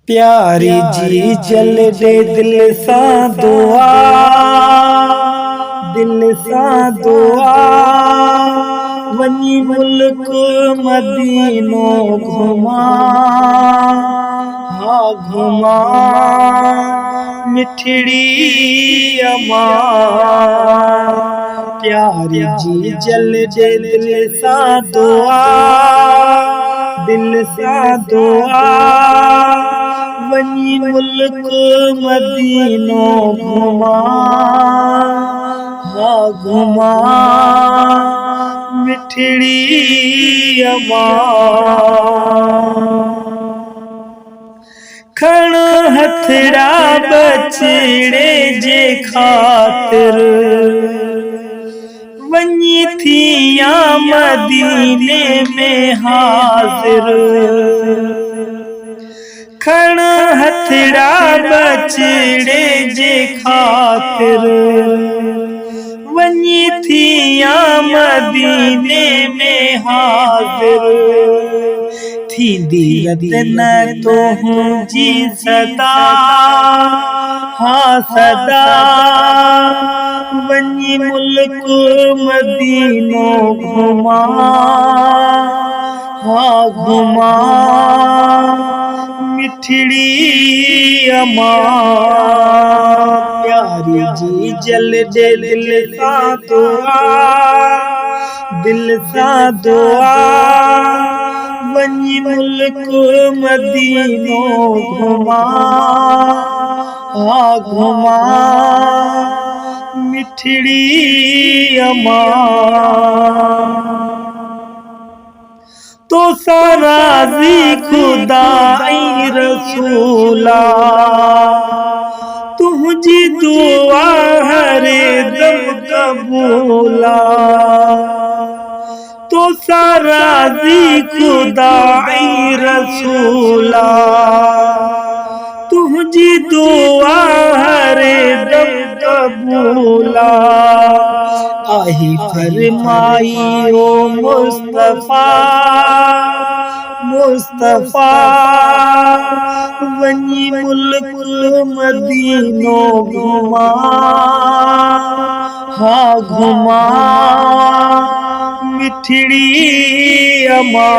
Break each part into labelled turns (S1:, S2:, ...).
S1: प्यारी जी जल दे दिल सा दुआ, दिल सा दुआ। वनी मुल्क मदीनो घुमा, हाँ घुमा मिठड़ी अमा। प्यारी जी जल दे दिल सा दुआ, दिल सा दुआ। वनी मुल्क मदीनो घुमा, हाँ घुमा मिठड़ी अमा। खण हथड़ा बचड़े जे खातिर, वनी थिया मदीने में हाजिर। खण हथड़ा बचड़े जे खातिर, वनी थिया मदीने में हाजिर। थींदी रतन तो हूँ जी सदा, हाँ सदा। वनी मुल्क मदीनो घुमा, हाँ घुमा मिठड़ी अमा। प्यारी जी जल दे दिल सा दुआ, दिल सा दुआ। वनी मुल्क मदीनो घुमा, हाँ घुमा मिठड़ी अमा। तो साराजी खुदा आई रसूला, तुझी दुआ हरे दम कबूला। तो साराजी खुदा आई रसूला, तुझी दुआ हरे दम कबूला। आही फरमाई ओ मुस्तफा, मुस्तफा। वनी मुल्क मदीनो घुमा, हाँ घुमा मिठड़ी अमा।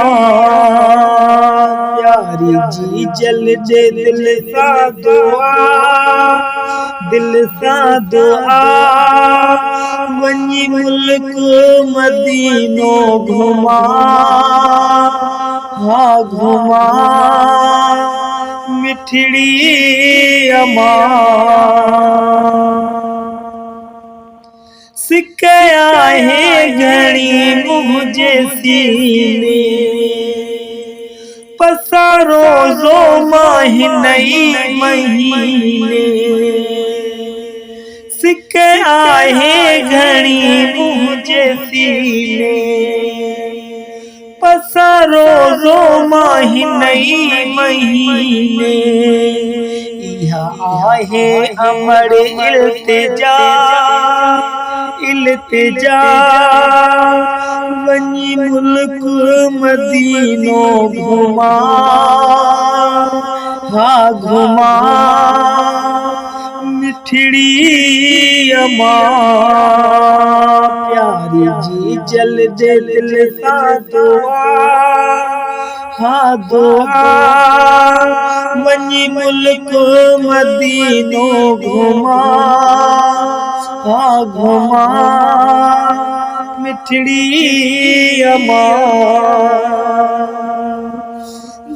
S1: प्यारी जी जल दे दिल सा दुआ, दिल सा दुआ। वनी मुल्क मदीनो घुमा, हाँ घुमा मिठड़ी अमा। सिकया है घड़ी मुझे सीने, पसारो जो महीने महीने। सिकया है घड़ी मुझे सीने, पसारो जो महीने महीने। यहाँ आहे अमर इल्तिजा, इल्तिजा। वनी मुल्क मदीनो घुमा, हाँ घुमा मिठड़ी अमा। प्यारी जी जल दे दिल सा दुआ, हाँ दुआ। वनी मुल्क मदीनो घुमा, हाँ घुमा मिठड़ी अमा।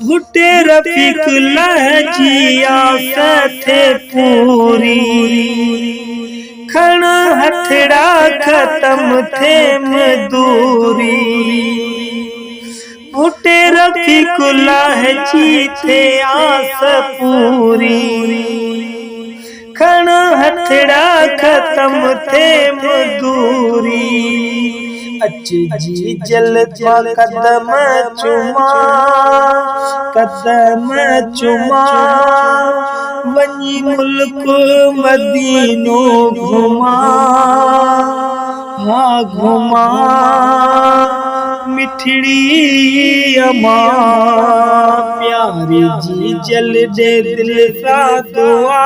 S1: भुट्टे रफीक लहजिया थे पूरी, खण हथड़ा खत्म थे मजदूरी। भुट्टे रफीक लहजी थे आस पूरी, खण हथड़ा खत्म थे मजदूरी। अच्छी जी जल कदम चुमा, कदम चुमा। वनी मुल्क मदीनो घुमा, हाँ घुमा मिठड़ी अमा प्यारी जी जल दे दिल सा दुआ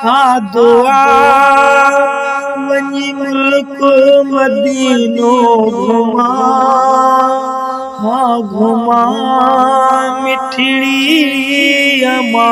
S1: हाँ दुआ वनी मुल्क मदीनो घुमा हाँ घुमा मिठड़ी अमा।